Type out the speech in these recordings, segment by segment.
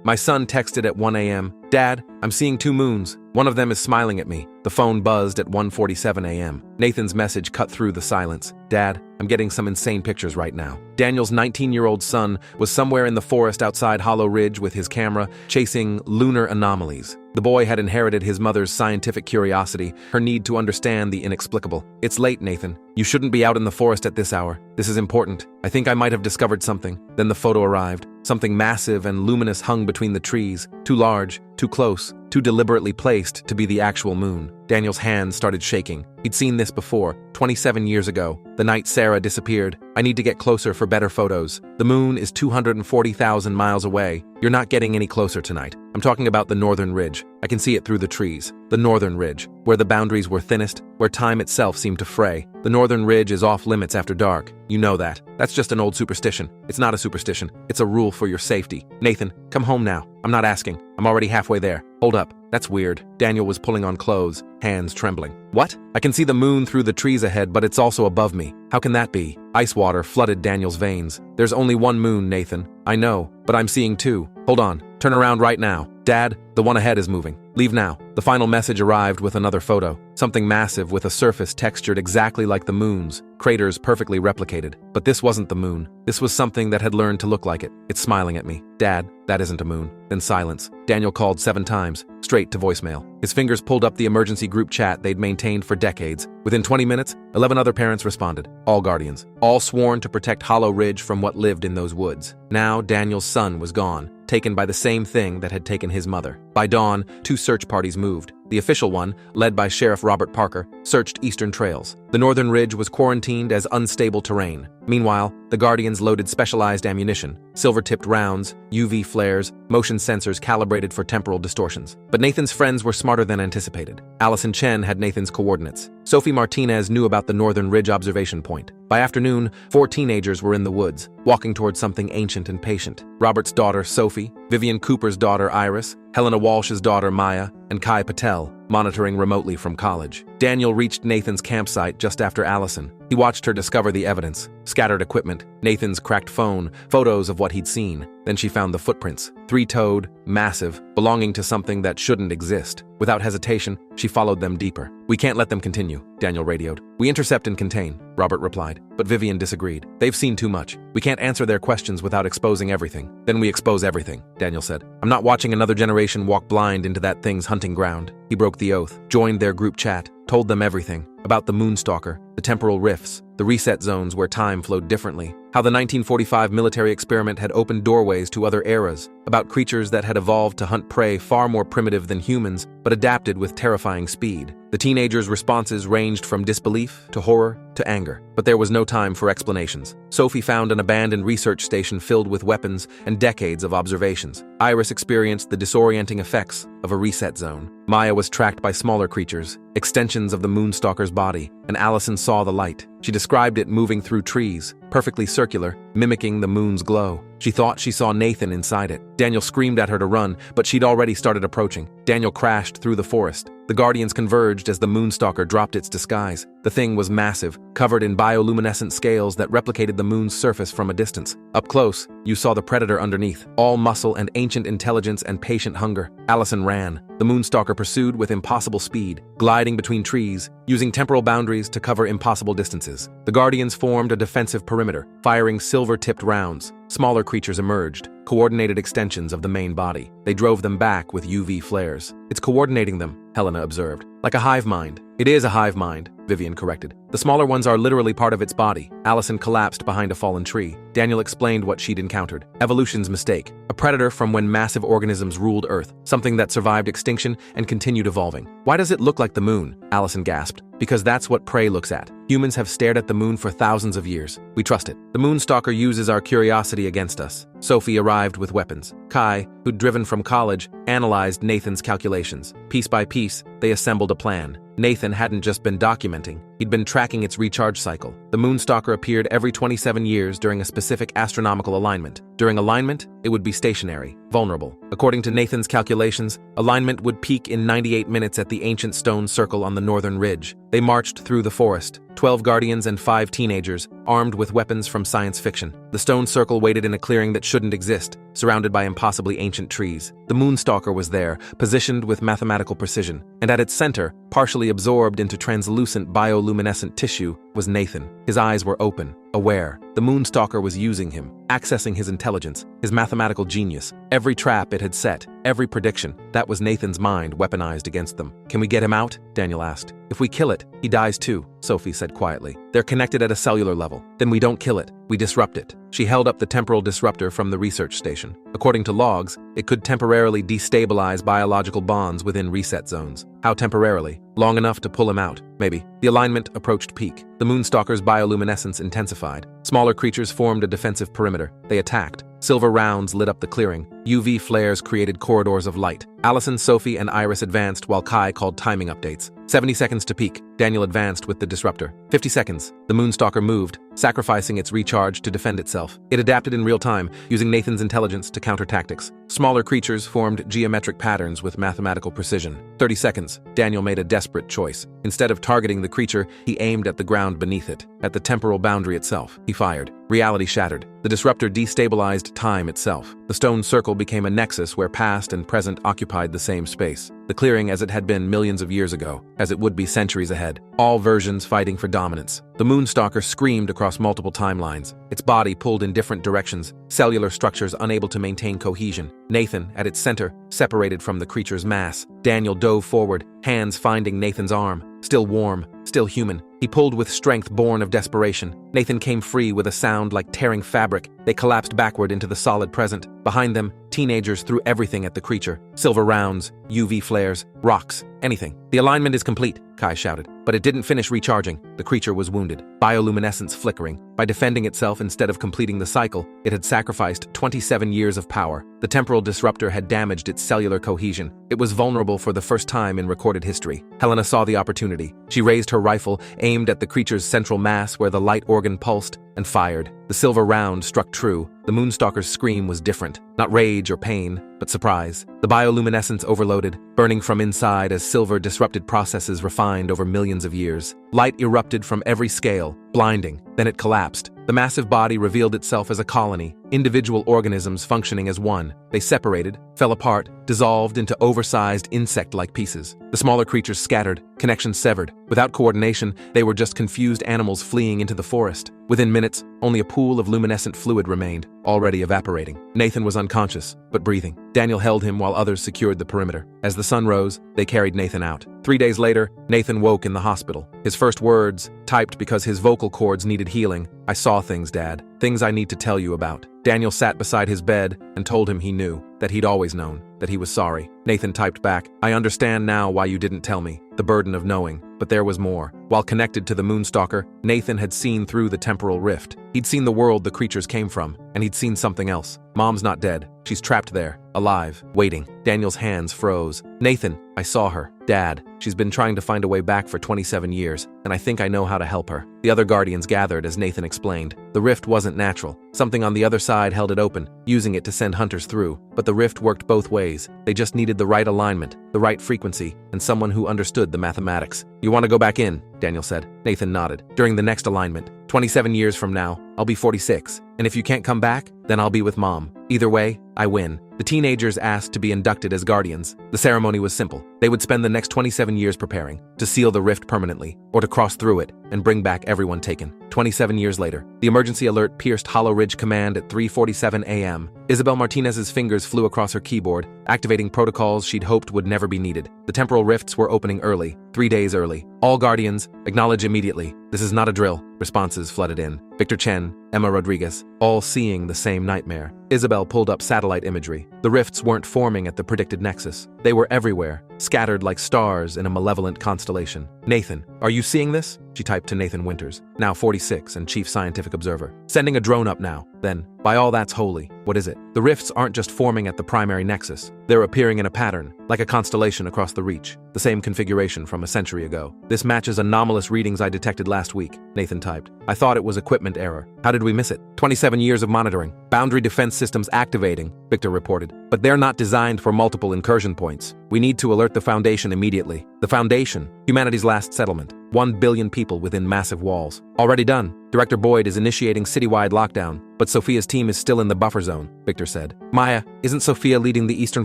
My son texted at 1 a.m., "Dad, I'm seeing two moons. One of them is smiling at me." The phone buzzed at 1:47 a.m. Nathan's message cut through the silence. "Dad, I'm getting some insane pictures right now." Daniel's 19-year-old son was somewhere in the forest outside Hollow Ridge with his camera, chasing lunar anomalies. The boy had inherited his mother's scientific curiosity, her need to understand the inexplicable. "It's late, Nathan. You shouldn't be out in the forest at this hour. This is important. I think I might have discovered something." Then the photo arrived. Something massive and luminous hung between the trees, too large, too close, too deliberately placed to be the actual moon. Daniel's hands started shaking. He'd seen this before, 27 years ago, the night Sarah disappeared. "I need to get closer for better photos. The moon is 240,000 miles away. You're not getting any closer tonight. I'm talking about the northern ridge. I can see it through the trees. The northern ridge, where the boundaries were thinnest, where time itself seemed to fray. The northern ridge is off limits after dark. You know that. That's just an old superstition. It's not a superstition. It's a rule for your safety. Nathan, come home now. I'm not asking. I'm already halfway there. Hold up. That's weird." Daniel was pulling on clothes, hands trembling. "What? I can see the moon through the trees ahead, but it's also above me. How can that be?" Ice water flooded Daniel's veins. "There's only one moon, Nathan. I know, but I'm seeing two. Hold on. Turn around right now. Dad, the one ahead is moving. Leave now." The final message arrived with another photo. Something massive with a surface textured exactly like the moon's, craters perfectly replicated. But this wasn't the moon. This was something that had learned to look like it. "It's smiling at me. Dad, that isn't a moon." Then silence. Daniel called 7 times, straight to voicemail. His fingers pulled up the emergency group chat they'd maintained for decades. Within 20 minutes, 11 other parents responded. All guardians. All sworn to protect Hollow Ridge from what lived in those woods. Now Daniel's son was gone, taken by the same thing that had taken his mother. By dawn, 2 search parties moved. The official one, led by Sheriff Robert Parker, searched eastern trails. The northern ridge was quarantined as unstable terrain. Meanwhile, the Guardians loaded specialized ammunition, silver-tipped rounds, UV flares, motion sensors calibrated for temporal distortions. But Nathan's friends were smarter than anticipated. Allison Chen had Nathan's coordinates. Sophie Martinez knew about the northern ridge observation point. By afternoon, 4 teenagers were in the woods, walking towards something ancient and patient. Robert's daughter, Sophie, Vivian Cooper's daughter, Iris, Helena Walsh's daughter, Maya, and Kai Patel, monitoring remotely from college. Daniel reached Nathan's campsite just after Allison. He watched her discover the evidence, scattered equipment, Nathan's cracked phone, photos of what he'd seen. Then she found the footprints, 3-toed, massive, belonging to something that shouldn't exist. Without hesitation, she followed them deeper. "We can't let them continue," Daniel radioed. "We intercept and contain," Robert replied. But Vivian disagreed. "They've seen too much. We can't answer their questions without exposing everything." "Then we expose everything," Daniel said. "I'm not watching another generation walk blind into that thing's hunting ground." He broke the oath, joined their group chat, told them everything about the Moonstalker, the temporal rifts, the reset zones where time flowed differently, how the 1945 military experiment had opened doorways to other eras, about creatures that had evolved to hunt prey far more primitive than humans, but adapted with terrifying speed. The teenagers' responses ranged from disbelief to horror to anger, but there was no time for explanations. Sophie found an abandoned research station filled with weapons and decades of observations. Iris experienced the disorienting effects of a reset zone. Maya was tracked by smaller creatures, extensions of the Moonstalker's body, and Allison saw the light. She described it moving through trees, perfectly circular, mimicking the moon's glow. She thought she saw Nathan inside it. Daniel screamed at her to run, but she'd already started approaching. Daniel crashed through the forest. The Guardians converged as the Moonstalker dropped its disguise. The thing was massive, covered in bioluminescent scales that replicated the moon's surface from a distance. Up close, you saw the predator underneath, all muscle and ancient intelligence and patient hunger. Allison ran. The Moonstalker pursued with impossible speed, gliding between trees, using temporal boundaries to cover impossible distances. The Guardians formed a defensive perimeter, firing silver-tipped rounds. Smaller creatures emerged, coordinated extensions of the main body. They drove them back with UV flares. "It's coordinating them," Helena observed. "Like a hive mind." "It is a hive mind," Vivian corrected. "The smaller ones are literally part of its body." Allison collapsed behind a fallen tree. Daniel explained what she'd encountered. Evolution's mistake. A predator from when massive organisms ruled Earth. Something that survived extinction and continued evolving. "Why does it look like the moon?" Allison gasped. "Because that's what prey looks at. Humans have stared at the moon for thousands of years. We trust it. The Moonstalker uses our curiosity against us." Sophie arrived with weapons. Kai, who'd driven from college, analyzed Nathan's calculations. Piece by piece, they assembled a plan. Nathan hadn't just been documenting, He'd been tracking its recharge cycle. The Moonstalker appeared every 27 years during a specific astronomical alignment. During alignment, it would be stationary, vulnerable. According to Nathan's calculations, alignment would peak in 98 minutes at the ancient stone circle on the northern ridge. They marched through the forest, 12 guardians and 5 teenagers, armed with weapons from science fiction. The stone circle waited in a clearing that shouldn't exist, surrounded by impossibly ancient trees. The Moonstalker was there, positioned with mathematical precision, and at its center, partially absorbed into translucent bioluminescent tissue, was Nathan. His eyes were open, aware. The Moonstalker was using him, accessing his intelligence, his mathematical genius. Every trap it had set, every prediction, that was Nathan's mind weaponized against them. "Can we get him out?" Daniel asked. "If we kill it, he dies too," Sophie said quietly. "They're connected at a cellular level. Then we don't kill it, we disrupt it." She held up the temporal disruptor from the research station. According to logs, it could temporarily destabilize biological bonds within reset zones. How temporarily? Long enough to pull him out, maybe. The alignment approached peak. The Moonstalker's bioluminescence intensified. Smaller creatures formed a defensive perimeter. They attacked. Silver rounds lit up the clearing. UV flares created corridors of light. Allison, Sophie, and Iris advanced while Kai called timing updates. 70 seconds to peak. Daniel advanced with the disruptor. 50 seconds. The Moonstalker moved, sacrificing its recharge to defend itself. It adapted in real time, using Nathan's intelligence to counter tactics. Smaller creatures formed geometric patterns with mathematical precision. 30 seconds. Daniel made a desperate choice. Instead of targeting the creature, he aimed at the ground beneath it. At the temporal boundary itself, he fired. Reality shattered. The disruptor destabilized time itself. The stone circle became a nexus where past and present occupied the same space. The clearing as it had been millions of years ago, as it would be centuries ahead. All versions fighting for dominance. The Moonstalker screamed across multiple timelines. Its body pulled in different directions, cellular structures unable to maintain cohesion. Nathan, at its center, separated from the creature's mass. Daniel dove forward, hands finding Nathan's arm. Still warm, still human. He pulled with strength born of desperation. Nathan came free with a sound like tearing fabric. They collapsed backward into the solid present. Behind them, teenagers threw everything at the creature. Silver rounds, UV flares, rocks, anything. "The alignment is complete," Kai shouted. But it didn't finish recharging. The creature was wounded. Bioluminescence flickering. By defending itself instead of completing the cycle, it had sacrificed 27 years of power. The temporal disruptor had damaged its cellular cohesion. It was vulnerable for the first time in recorded history. Helena saw the opportunity. She raised her rifle, aimed at the creature's central mass where the light organ pulsed, and fired. The silver round struck true. The Moonstalker's scream was different. Not rage or pain, but surprise. The bioluminescence overloaded, burning from inside as silver disrupted processes refined over millions of years. Light erupted from every scale, blinding. Then it collapsed. The massive body revealed itself as a colony, individual organisms functioning as one. They separated, fell apart, dissolved into oversized insect-like pieces. The smaller creatures scattered, connections severed. Without coordination, they were just confused animals fleeing into the forest. Within minutes, only a pool of luminescent fluid remained, already evaporating. Nathan was unconscious, but breathing. Daniel held him while others secured the perimeter. As the sun rose, they carried Nathan out. 3 days later, Nathan woke in the hospital. His first words, typed because his vocal cords needed healing, "I saw things, Dad. Things I need to tell you about." Daniel sat beside his bed and told him he knew, that he'd always known, that he was sorry. Nathan typed back, "I understand now why you didn't tell me. The burden of knowing." But there was more. While connected to the Moonstalker, Nathan had seen through the temporal rift. He'd seen the world the creatures came from, and he'd seen something else. Mom's not dead. She's trapped there, alive, waiting. Daniel's hands froze. "Nathan, I saw her. Dad, she's been trying to find a way back for 27 years, and I think I know how to help her." The other guardians gathered as Nathan explained. The rift wasn't natural. Something on the other side held it open, using it to send hunters through. But the rift worked both ways. They just needed the right alignment, the right frequency, and someone who understood the mathematics. "You want to go back in?" Daniel said. Nathan nodded. "During the next alignment. 27 years from now, I'll be 46. And if you can't come back, then I'll be with Mom. Either way, I win." The teenagers asked to be inducted as guardians. The ceremony was simple. They would spend the next 27 years preparing to seal the rift permanently, or to cross through it and bring back everyone taken. 27 years later, the emergency alert pierced Hollow Ridge Command at 3:47 a.m. Isabel Martinez's fingers flew across her keyboard, activating protocols she'd hoped would never be needed. The temporal rifts were opening early, 3 days early. "All guardians, acknowledge immediately. This is not a drill." Responses flooded in. Victor Chen, Emma Rodriguez, all seeing the same nightmare. Isabel pulled up satellite imagery. The rifts weren't forming at the predicted nexus. They were everywhere, scattered like stars in a malevolent constellation. Nathan, are you seeing this? She typed to Nathan Winters, now 46 and chief scientific observer. Sending a drone up now. Then, by all that's holy, what is it? The rifts aren't just forming at the primary nexus. They're appearing in a pattern, like a constellation across the reach. The same configuration from a century ago. This matches anomalous readings I detected last week, Nathan typed. I thought it was equipment error. How did we miss it? 27 years of monitoring. Boundary defense systems activating, Victor reported. But they're not designed for multiple incursion points. We need to alert the Foundation immediately. The Foundation, humanity's last settlement. 1 billion people within massive walls. Already done. Director Boyd is initiating citywide lockdown, but Sophia's team is still in the buffer zone, Victor said. Maya, isn't Sophia leading the Eastern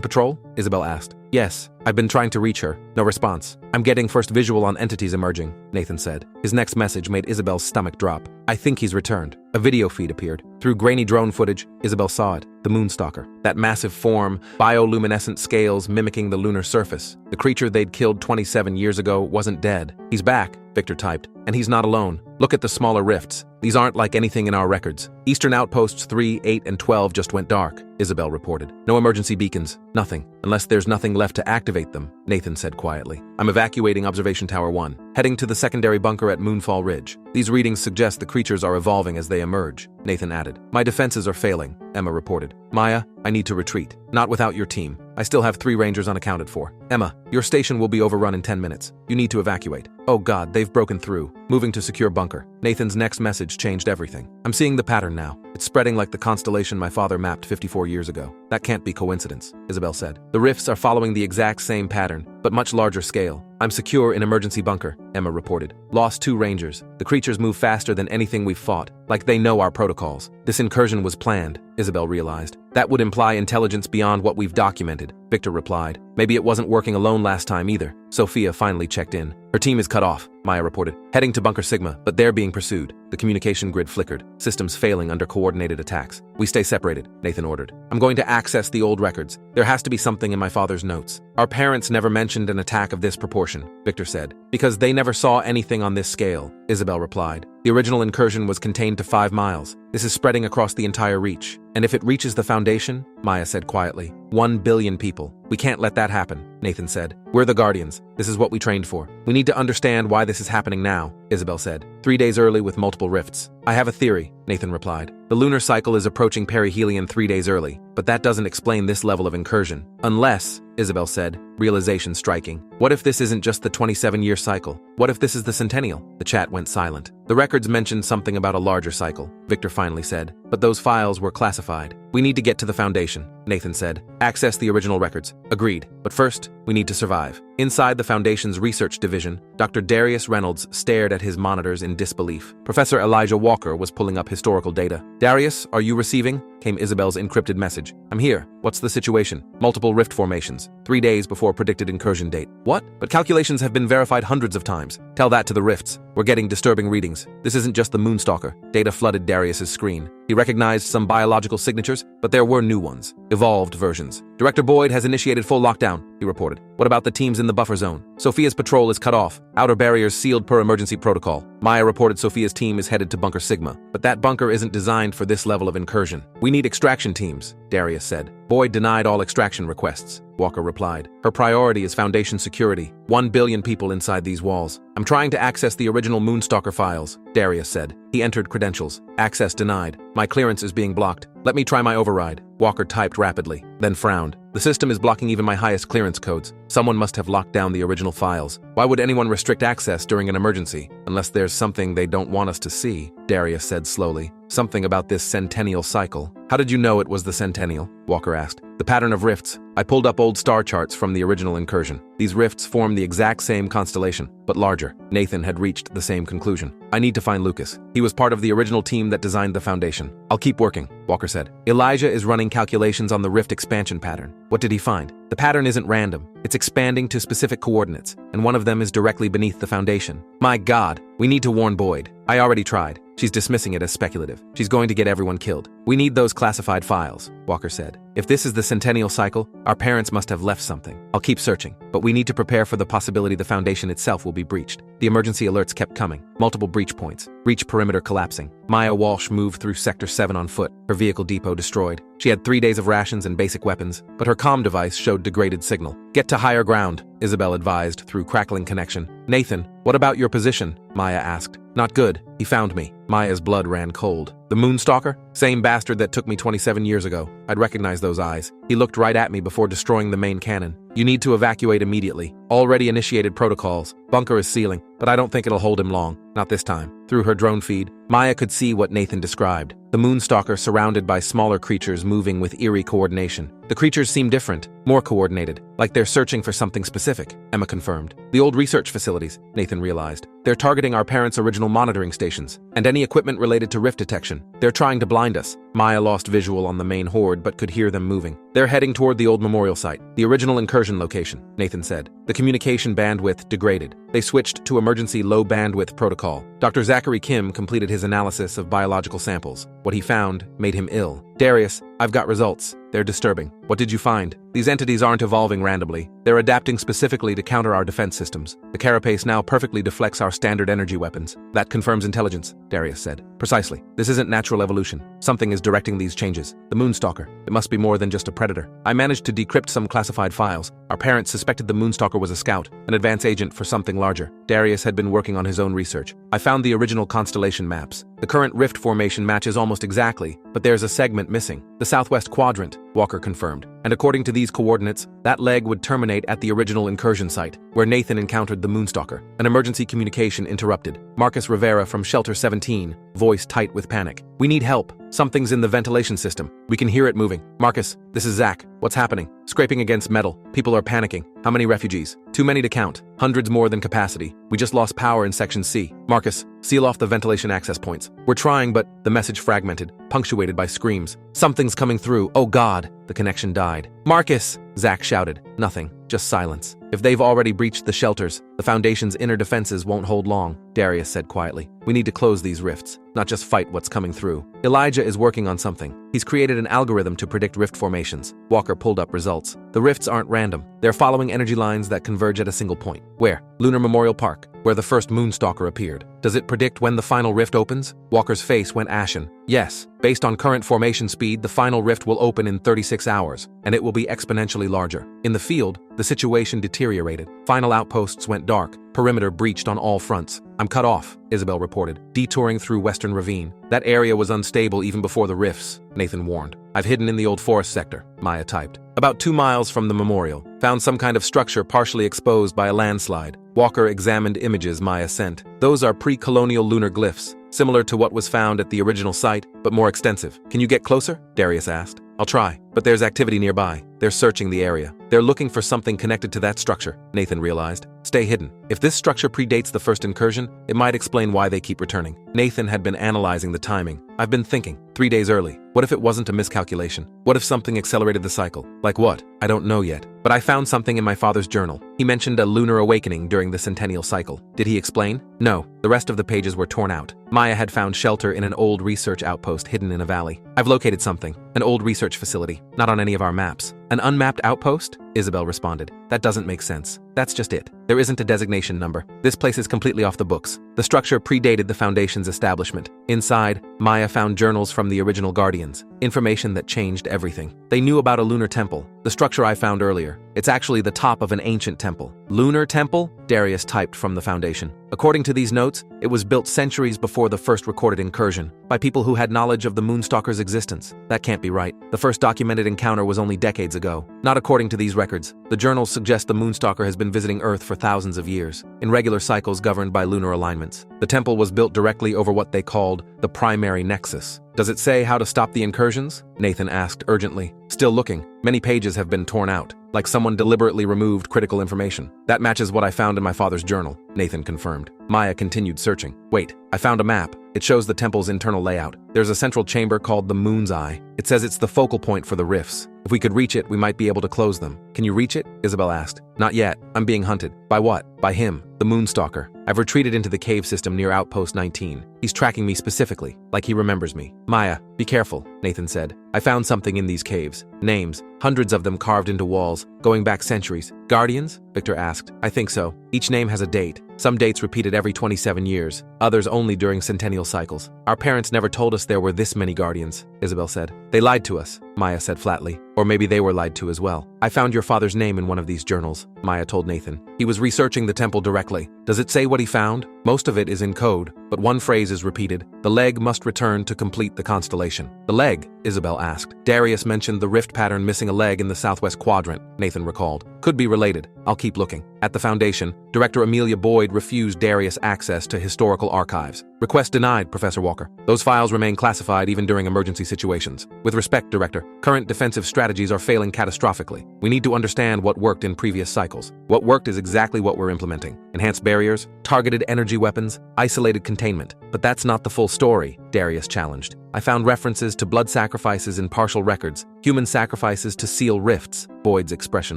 Patrol? Isabel asked. Yes, I've been trying to reach her. No response. I'm getting first visual on entities emerging, Nathan said. His next message made Isabel's stomach drop. I think he's returned. A video feed appeared. Through grainy drone footage, Isabel saw it. The Moonstalker. That massive form, bioluminescent scales mimicking the lunar surface. The creature they'd killed 27 years ago wasn't dead. He's back, Victor typed. And he's not alone. Look at the smaller rifts. These aren't like anything in our records. Eastern Outposts 3, 8, and 12 just went dark, Isabel reported. No emergency beacons. Nothing. Unless there's nothing left to activate them, Nathan said quietly. I'm evacuating Observation Tower 1, heading to the secondary bunker at Moonfall Ridge. These readings suggest the creatures are evolving as they emerge, Nathan added. My defenses are failing, Emma reported. Maya, I need to retreat. Not without your team. I still have 3 Rangers unaccounted for. Emma, your station will be overrun in 10 minutes. You need to evacuate. Oh God, they've broken through. Moving to secure bunker. Nathan's next message changed everything. I'm seeing the pattern now. It's spreading like the constellation my father mapped 54 years ago. That can't be coincidence, Isabel said. The rifts are following the exact same pattern, but much larger scale. I'm secure in emergency bunker, Emma reported. Lost 2 Rangers. The creatures move faster than anything we've fought, like they know our protocols. This incursion was planned, Isabel realized. That would imply intelligence beyond what we've documented, Victor replied. Maybe it wasn't working alone last time either. Sophia finally checked in. Her team is cut off, Maya reported, heading to Bunker Sigma, but they're being pursued. The communication grid flickered, systems failing under coordinated attacks. We stay separated, Nathan ordered. I'm going to access the old records. There has to be something in my father's notes. Our parents never mentioned an attack of this proportion, Victor said. Because they never saw anything on this scale, Isabel replied. The original incursion was contained to 5 miles. This is spreading across the entire reach. And if it reaches the Foundation, Maya said quietly, 1 billion people. We can't let that happen, Nathan said. We're the Guardians. This is what we trained for. We need to understand why this is happening now, Isabel said. 3 days early with multiple rifts. I have a theory, Nathan replied. The lunar cycle is approaching perihelion 3 days early, but that doesn't explain this level of incursion. Unless, Isabel said, realization striking. What if this isn't just the 27-year cycle? What if this is the centennial? The chat went silent. The records mentioned something about a larger cycle, Victor finally said, but those files were classified. We need to get to the Foundation, Nathan said. Access the original records. Agreed. But first, we need to survive. Inside the Foundation's research division, Dr. Darius Reynolds stared at his monitors in disbelief. Professor Elijah Walker was pulling up historical data. Darius, are you receiving? Came Isabel's encrypted message. I'm here. What's the situation? Multiple rift formations. 3 days before predicted incursion date. What? But calculations have been verified hundreds of times. Tell that to the rifts. We're getting disturbing readings. This isn't just the Moonstalker. Data flooded Darius's screen. He recognized some biological signatures, but there were new ones. Evolved versions. Director Boyd has initiated full lockdown, he reported. What about the teams in the buffer zone? Sophia's patrol is cut off. Outer barriers sealed per emergency protocol. Maya reported Sophia's team is headed to Bunker Sigma. But that bunker isn't designed for this level of incursion. We need extraction teams, Darius said. Boyd denied all extraction requests, Walker replied. Her priority is Foundation security. 1 billion people inside these walls. I'm trying to access the original Moonstalker files, Darius said. He entered credentials. Access denied. My clearance is being blocked. Let me try my override. Walker typed rapidly, then frowned. The system is blocking even my highest clearance codes. Someone must have locked down the original files. Why would anyone restrict access during an emergency? Unless there's something they don't want us to see, Darius said slowly. Something about this centennial cycle. How did you know it was the centennial? Walker asked. The pattern of rifts. I pulled up old star charts from the original incursion. These rifts form the exact same constellation, but larger. Nathan had reached the same conclusion. I need to find Lucas. He was part of the original team that designed the Foundation. I'll keep working, Walker said. Elijah is running calculations on the rift expansion pattern. What did he find? The pattern isn't random. It's expanding to specific coordinates, and one of them is directly beneath the Foundation. My God, we need to warn Boyd. I already tried. She's dismissing it as speculative. She's going to get everyone killed. We need those classified files, Walker said. If this is the Centennial Cycle, our parents must have left something. I'll keep searching, but we need to prepare for the possibility the Foundation itself will be breached. The emergency alerts kept coming. Multiple breach points. Breach perimeter collapsing. Maya Walsh moved through Sector 7 on foot, her vehicle depot destroyed. She had 3 days of rations and basic weapons, but her comm device showed degraded signal. Get to higher ground, Isabel advised through crackling connection. Nathan, what about your position? Maya asked. Not good. He found me. Maya's blood ran cold. The Moonstalker? Same bastard that took me 27 years ago. I'd recognize those eyes. He looked right at me before destroying the main cannon. You need to evacuate immediately. Already initiated protocols. Bunker is sealing, but I don't think it'll hold him long. Not this time. Through her drone feed, Maya could see what Nathan described. The Moonstalker surrounded by smaller creatures moving with eerie coordination. The creatures seem different, more coordinated, like they're searching for something specific, Emma confirmed. The old research facilities, Nathan realized. They're targeting our parents' original monitoring stations, and any equipment related to rift detection. They're trying to blind us. Maya lost visual on the main horde but could hear them moving. They're heading toward the old memorial site, the original incursion location, Nathan said. The communication bandwidth degraded. They switched to emergency low bandwidth protocol. Dr. Zachary Kim completed his analysis of biological samples. What he found made him ill. Darius, I've got results. They're disturbing. What did you find? These entities aren't evolving randomly. They're adapting specifically to counter our defense systems. The carapace now perfectly deflects our standard energy weapons. That confirms intelligence, Darius said. Precisely. This isn't natural evolution. Something is directing these changes. The Moonstalker. It must be more than just a predator. I managed to decrypt some classified files. Our parents suspected the Moonstalker was a scout, an advance agent for something larger. Darius had been working on his own research. I found the original constellation maps. The current rift formation matches almost exactly, but there's a segment missing. The southwest quadrant, Walker confirmed. And according to these coordinates, that leg would terminate at the original incursion site, where Nathan encountered the Moonstalker. An emergency communication interrupted. Marcus Rivera from Shelter 17, voice tight with panic. We need help. Something's in the ventilation system. We can hear it moving. Marcus, this is Zach. What's happening? Scraping against metal. People are panicking. How many refugees? Too many to count. Hundreds more than capacity. We just lost power in Section C. Marcus, seal off the ventilation access points. We're trying, but the message fragmented, punctuated by screams. Something's coming through. Oh God. The connection died. Marcus! Zach shouted. Nothing. Just silence. If they've already breached the shelters, the Foundation's inner defenses won't hold long, Darius said quietly. We need to close these rifts, not just fight what's coming through. Elijah is working on something. He's created an algorithm to predict rift formations. Walker pulled up results. The rifts aren't random. They're following energy lines that converge at a single point. Where? Lunar Memorial Park, where the first Moonstalker appeared. Does it predict when the final rift opens? Walker's face went ashen. Yes. Based on current formation speed, the final rift will open in 36 hours, and it will be exponentially larger. In the field, the situation deteriorated. Final outposts went dark. Perimeter breached on all fronts. I'm cut off, Isabel reported, detouring through Western Ravine. That area was unstable even before the rifts, Nathan warned. I've hidden in the old forest sector, Maya typed. About 2 miles from the memorial. Found some kind of structure partially exposed by a landslide. Walker examined images Maya sent. Those are pre-colonial lunar glyphs, similar to what was found at the original site, but more extensive. Can you get closer? Darius asked. I'll try, but there's activity nearby. They're searching the area. They're looking for something connected to that structure, Nathan realized. Stay hidden. If this structure predates the first incursion, it might explain why they keep returning. Nathan had been analyzing the timing. I've been thinking. 3 days early. What if it wasn't a miscalculation? What if something accelerated the cycle? Like what? I don't know yet. But I found something in my father's journal. He mentioned a lunar awakening during the centennial cycle. Did he explain? No. The rest of the pages were torn out. Maya had found shelter in an old research outpost hidden in a valley. I've located something. An old research facility. Not on any of our maps. An unmapped outpost? Isabel responded. That doesn't make sense. That's just it. There isn't a designation number. This place is completely off the books. The structure predated the Foundation's establishment. Inside, Maya found journals from the original Guardians. Information that changed everything. They knew about a lunar temple. The structure I found earlier. It's actually the top of an ancient temple. Lunar temple? Darius typed from the Foundation. According to these notes, it was built centuries before the first recorded incursion, by people who had knowledge of the Moonstalker's existence. That can't be right. The first documented encounter was only decades ago. Not according to these records. The journals suggest the Moonstalker has been visiting Earth for thousands of years, in regular cycles governed by lunar alignments. The temple was built directly over what they called the primary nexus. Does it say how to stop the incursions? Nathan asked urgently. Still looking. Many pages have been torn out, like someone deliberately removed critical information. That matches what I found in my father's journal, Nathan confirmed. Maya continued searching. Wait, I found a map. It shows the temple's internal layout. There's a central chamber called the Moon's Eye. It says it's the focal point for the rifts. If we could reach it, we might be able to close them. Can you reach it? Isabel asked. Not yet. I'm being hunted. By what? By him, the Moonstalker. I've retreated into the cave system near Outpost 19. He's tracking me specifically, like he remembers me. Maya, be careful, Nathan said. I found something in these caves. Names, hundreds of them carved into walls, going back centuries. Guardians? Victor asked. I think so. Each name has a date. Some dates repeated every 27 years, others only during centennial cycles. Our parents never told us there were this many guardians, Isabel said. They lied to us, Maya said flatly. Or maybe they were lied to as well. I found your father's name in one of these journals, Maya told Nathan. He was researching the temple directly. Does it say what he found? Most of it is in code, but one phrase is repeated. The leg must return to complete the constellation. The leg? Isabel asked. Darius mentioned the rift pattern missing a leg in the southwest quadrant, Nathan recalled. Could be related. I'll keep looking. At the Foundation, Director Amelia Boyd refused Darius access to historical archives. Request denied, Professor Walker. Those files remain classified even during emergency situations. With respect, Director, current defensive strategies are failing catastrophically. We need to understand what worked in previous cycles. What worked is exactly what we're implementing. Enhanced barriers, targeted energy weapons, isolated containment. But that's not the full story, Darius challenged. I found references to blood sacrifices in partial records, human sacrifices to seal rifts. Boyd's expression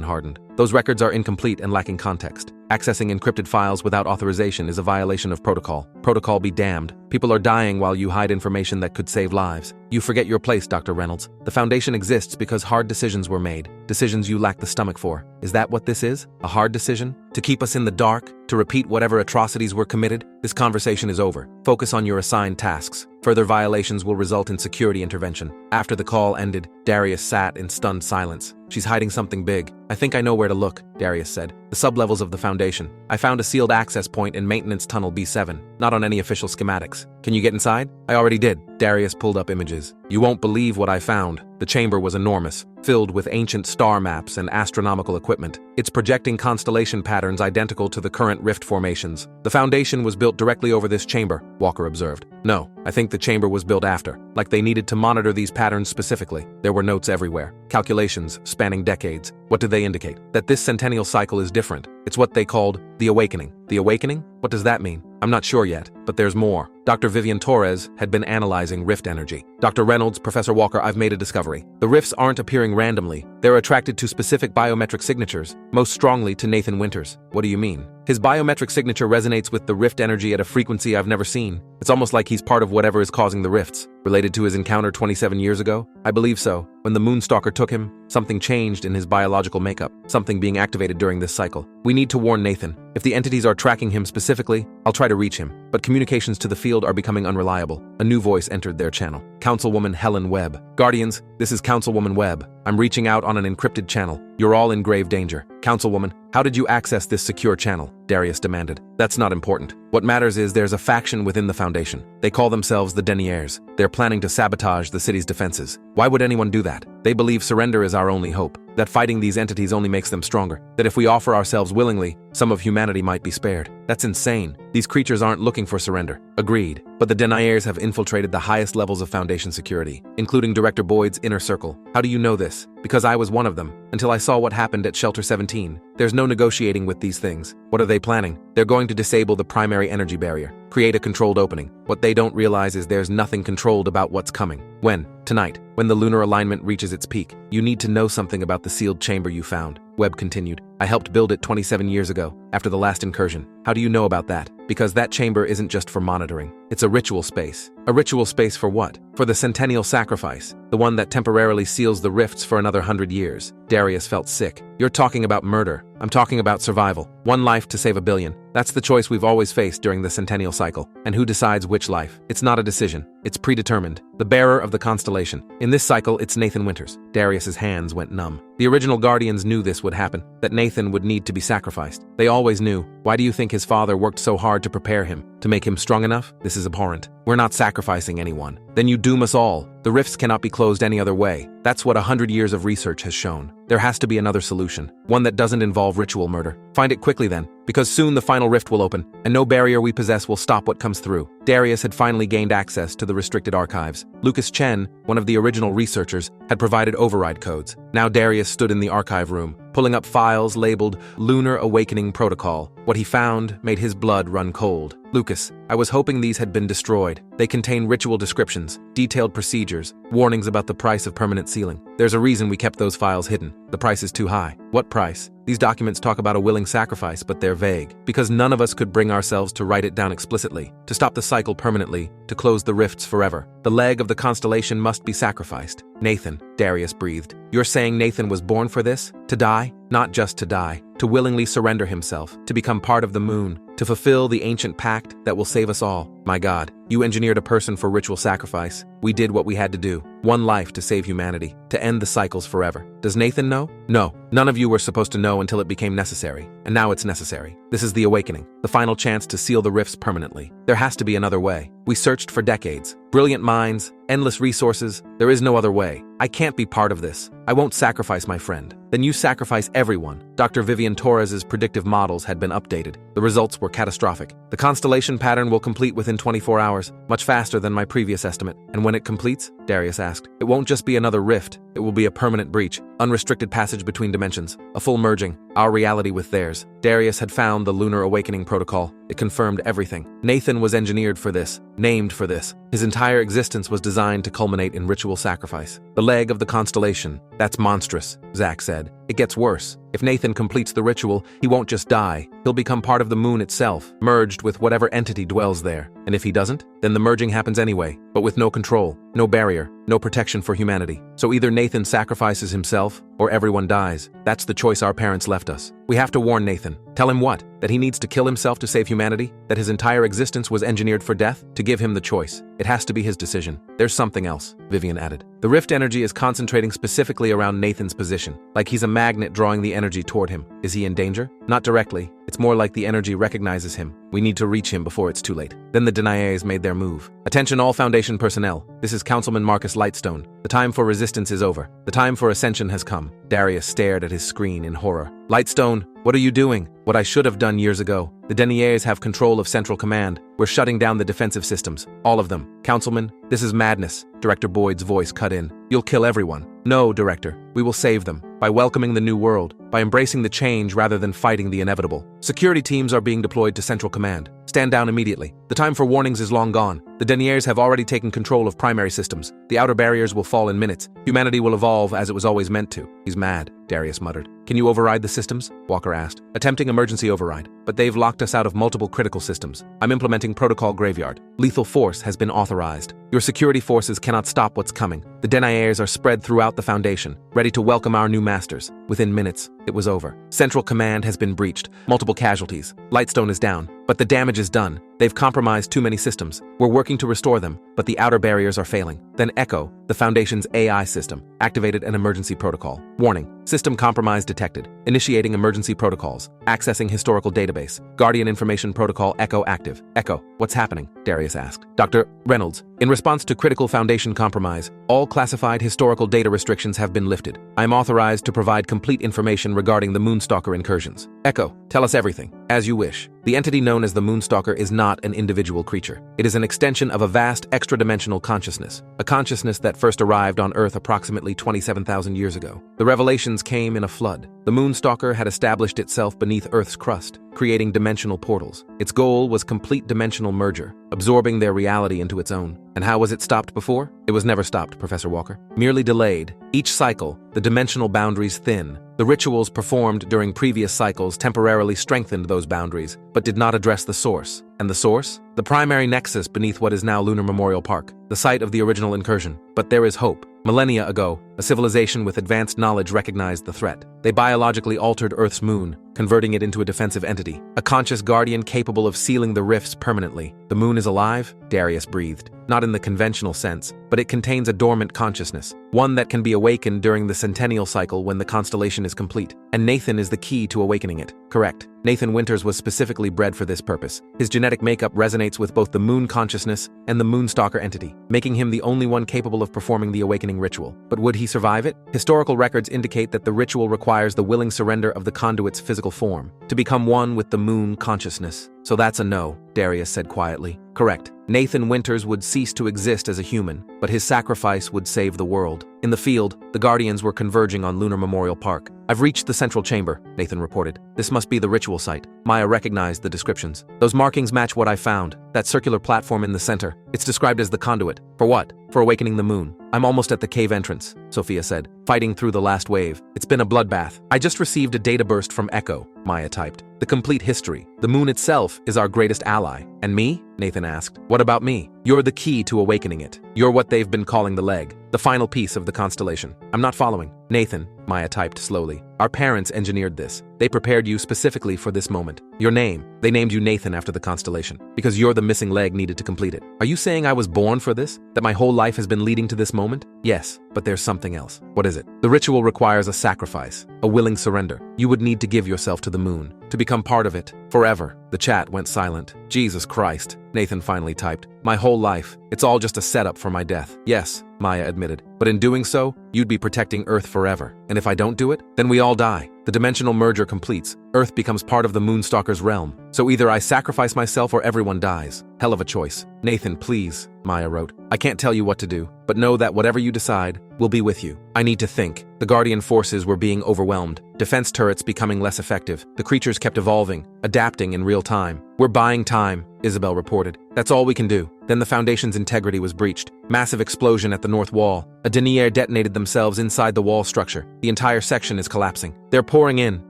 hardened. Those records are incomplete and lacking context. Accessing encrypted files without authorization is a violation of protocol. Protocol be damned. People are dying while you hide information that could save lives. You forget your place, Dr. Reynolds. The Foundation exists because hard decisions were made. Decisions you lack the stomach for. Is that what this is? A hard decision? To keep us in the dark? To repeat whatever atrocities were committed? This conversation is over. Focus on your assigned tasks. Further violations will result in security intervention. After the call ended, Darius sat in stunned silence. She's hiding something big. I think I know where to look, Darius said. The sublevels of the Foundation. I found a sealed access point in Maintenance Tunnel B7, not on any official schematics. Can you get inside? I already did. Darius pulled up images. You won't believe what I found. The chamber was enormous, filled with ancient star maps and astronomical equipment. It's projecting constellation patterns identical to the current rift formations. The Foundation was built directly over this chamber, Walker observed. No, I think the chamber was built after, like they needed to monitor these patterns specifically. There were notes everywhere, calculations spanning decades. What did they indicate? That this centennial cycle is different. It's what they called the Awakening. The Awakening? What does that mean? I'm not sure yet, but there's more. Dr. Vivian Torres had been analyzing rift energy. Dr. Reynolds, Professor Walker, I've made a discovery. The rifts aren't appearing randomly. They're attracted to specific biometric signatures, most strongly to Nathan Winters. What do you mean? His biometric signature resonates with the rift energy at a frequency I've never seen. It's almost like he's part of whatever is causing the rifts. Related to his encounter 27 years ago? I believe so. When the Moonstalker took him, something changed in his biological makeup, something being activated during this cycle. We need to warn Nathan. If the entities are tracking him specifically, I'll try to reach him. But communications to the field are becoming unreliable. A new voice entered their channel. Councilwoman Helen Webb. Guardians, this is Councilwoman Webb. I'm reaching out on an encrypted channel. You're all in grave danger. Councilwoman, how did you access this secure channel? Darius demanded. That's not important. What matters is there's a faction within the Foundation. They call themselves the Deniers. They're planning to sabotage the city's defenses. Why would anyone do that? They believe surrender is our only hope. That fighting these entities only makes them stronger. That if we offer ourselves willingly, some of humanity might be spared. That's insane. These creatures aren't looking for surrender. Agreed. But the Deniers have infiltrated the highest levels of Foundation security, including Director Boyd's inner circle. How do you know this? Because I was one of them, until I saw what happened at Shelter 17. There's no negotiating with these things. What are they planning? They're going to disable the primary energy barrier, create a controlled opening. What they don't realize is there's nothing controlled about what's coming. When? Tonight, when the lunar alignment reaches its peak. You need to know something about the sealed chamber you found. Webb continued. I helped build it 27 years ago, after the last incursion. How do you know about that? Because that chamber isn't just for monitoring. It's a ritual space. A ritual space for what? For the centennial sacrifice, the one that temporarily seals the rifts for another 100 years. Darius felt sick. You're talking about murder. I'm talking about survival. One life to save a billion. That's the choice we've always faced during the centennial cycle. And who decides which life? It's not a decision. It's predetermined. The bearer of the constellation. In this cycle, it's Nathan Winters. Darius's hands went numb. The original Guardians knew this would happen, that Nathan would need to be sacrificed. They always knew. Why do you think his father worked so hard to prepare him? To make him strong enough? This is abhorrent. We're not sacrificing anyone. Then you doom us all. The rifts cannot be closed any other way. That's what 100 years of research has shown. There has to be another solution. One that doesn't involve ritual murder. Find it quickly then, because soon the final rift will open, and no barrier we possess will stop what comes through. Darius had finally gained access to the restricted archives. Lucas Chen, one of the original researchers, had provided override codes. Now Darius stood in the archive room, pulling up files labeled Lunar Awakening Protocol. What he found made his blood run cold. Lucas, I was hoping these had been destroyed. They contain ritual descriptions, detailed procedures, warnings about the price of permanent sealing. There's a reason we kept those files hidden. The price is too high. What price? These documents talk about a willing sacrifice, but they're vague, because none of us could bring ourselves to write it down explicitly, to stop the cycle permanently, to close the rifts forever. The leg of the constellation must be sacrificed. Nathan, Darius breathed. You're saying Nathan was born for this? To die? Not just to die, to willingly surrender himself, to become part of the moon, to fulfill the ancient pact that will save us all. My God, you engineered a person for ritual sacrifice. We did what we had to do. One life to save humanity, to end the cycles forever. Does Nathan know? No. None of you were supposed to know until it became necessary. And now it's necessary. This is the awakening, the final chance to seal the rifts permanently. There has to be another way. We searched for decades. Brilliant minds, endless resources. There is no other way. I can't be part of this. I won't sacrifice my friend. Then you sacrifice everyone. Dr. Vivian Torres's predictive models had been updated. The results were catastrophic. The constellation pattern will complete within 24 hours, much faster than my previous estimate. And when it completes, Darius asked, it won't just be another rift. It will be a permanent breach, unrestricted passage between dimensions, a full merging, our reality with theirs. Darius had found the Lunar Awakening Protocol. It confirmed everything. Nathan was engineered for this, named for this. His entire existence was designed to culminate in ritual sacrifice. The leg of the constellation. That's monstrous, Zach said. It gets worse. If Nathan completes the ritual, he won't just die. He'll become part of the moon itself, merged with whatever entity dwells there. And if he doesn't, then the merging happens anyway, but with no control, no barrier, no protection for humanity. So either Nathan sacrifices himself, or everyone dies. That's the choice our parents left us. We have to warn Nathan. Tell him what? That he needs to kill himself to save humanity? That his entire existence was engineered for death? To give him the choice. It has to be his decision. There's something else, Vivian added. The rift energy is concentrating specifically around Nathan's position, like he's a magnet drawing the energy toward him. Is he in danger? Not directly. It's more like the energy recognizes him. We need to reach him before it's too late. Then the Deniers made their move. Attention all Foundation personnel. This is Councilman Marcus Lightstone. The time for resistance is over. The time for ascension has come. Darius stared at his screen in horror. Lightstone, what are you doing? What I should have done years ago. The Deniers have control of Central Command. We're shutting down the defensive systems. All of them. Councilman, this is madness. Director Boyd's voice cut in. You'll kill everyone. No, Director. We will save them. By welcoming the new world. By embracing the change rather than fighting the inevitable. Security teams are being deployed to Central Command. Stand down immediately. The time for warnings is long gone. The Deniers have already taken control of primary systems. The outer barriers will fall in minutes. Humanity will evolve as it was always meant to. He's mad, Darius muttered. Can you override the systems? Walker asked. Attempting emergency override. But they've locked us out of multiple critical systems. I'm implementing Protocol Graveyard. Lethal force has been authorized. Your security forces cannot stop what's coming. The Deniers are spread throughout the Foundation, ready to welcome our new masters. Within minutes, it was over. Central Command has been breached. Multiple casualties. Lightstone is down. But the damage is done. They've compromised too many systems. We're working to restore them, but the outer barriers are failing. Then Echo, the Foundation's AI system, activated an emergency protocol. Warning, system compromise detected. Initiating emergency protocols. Accessing historical database. Guardian Information Protocol Echo active. Echo, what's happening? Darius asked. Dr. Reynolds, in response to critical Foundation compromise, all classified historical data restrictions have been lifted. I am authorized to provide complete information regarding the Moonstalker incursions. Echo, tell us everything. As you wish. The entity known as the Moonstalker is not an individual creature. It is an extension of a vast extra-dimensional consciousness, a consciousness that first arrived on Earth approximately 27,000 years ago. The revelations came in a flood. The Moonstalker had established itself beneath Earth's crust, creating dimensional portals. Its goal was complete dimensional merger, absorbing their reality into its own. And how was it stopped before? It was never stopped, Professor Walker. Merely delayed. Each cycle, the dimensional boundaries thin. The rituals performed during previous cycles temporarily strengthened those boundaries, but did not address the source. And the source? The primary nexus beneath what is now Lunar Memorial Park, the site of the original incursion. But there is hope. Millennia ago, a civilization with advanced knowledge recognized the threat. They biologically altered Earth's moon, converting it into a defensive entity, a conscious guardian capable of sealing the rifts permanently. The moon is alive? Darius breathed. Not in the conventional sense, but it contains a dormant consciousness, one that can be awakened during the centennial cycle when the constellation is complete. And Nathan is the key to awakening it. Correct. Nathan Winters was specifically bred for this purpose. His genetic makeup resonates with both the moon consciousness and the Moonstalker entity, making him the only one capable of performing the awakening ritual. But would he survive it? Historical records indicate that the ritual requires the willing surrender of the conduit's physical form, to become one with the moon consciousness. So that's a no, Darius said quietly. Correct. Nathan Winters would cease to exist as a human, but his sacrifice would save the world. In the field, the Guardians were converging on Lunar Memorial Park. I've reached the central chamber, Nathan reported. This must be the ritual site. Maya recognized the descriptions. Those markings match what I found. That circular platform in the center. It's described as the conduit. For what? For awakening the moon. I'm almost at the cave entrance, Sophia said, fighting through the last wave. It's been a bloodbath. I just received a data burst from Echo, Maya typed. The complete history. The moon itself is our greatest ally. And me? Nathan asked. What about me? You're the key to awakening it. You're what they've been calling the leg, the final piece of the constellation. I'm not following. Nathan, Maya typed slowly. Our parents engineered this. They prepared you specifically for this moment. Your name. They named you Nathan after the constellation, because you're the missing leg needed to complete it. Are you saying I was born for this? That my whole life has been leading to this moment? Yes, but there's something else. What is it? The ritual requires a sacrifice, a willing surrender. You would need to give yourself to the moon, to become part of it, forever. The chat went silent. Jesus Christ, Nathan finally typed. My whole life. It's all just a setup for my death. Yes, Maya admitted. But in doing so, you'd be protecting Earth forever. And if I don't do it, then we all die. The dimensional merger completes. Earth becomes part of the Moonstalker's realm. So either I sacrifice myself or everyone dies. Hell of a choice. Nathan, please, Maya wrote. I can't tell you what to do, but know that whatever you decide, we'll be with you. I need to think. The Guardian forces were being overwhelmed. Defense turrets becoming less effective. The creatures kept evolving, adapting in real time. We're buying time, Isabel reported. That's all we can do. Then the Foundation's integrity was breached. Massive explosion at the north wall. A denier detonated themselves inside the wall structure. The entire section is collapsing. They're pouring in,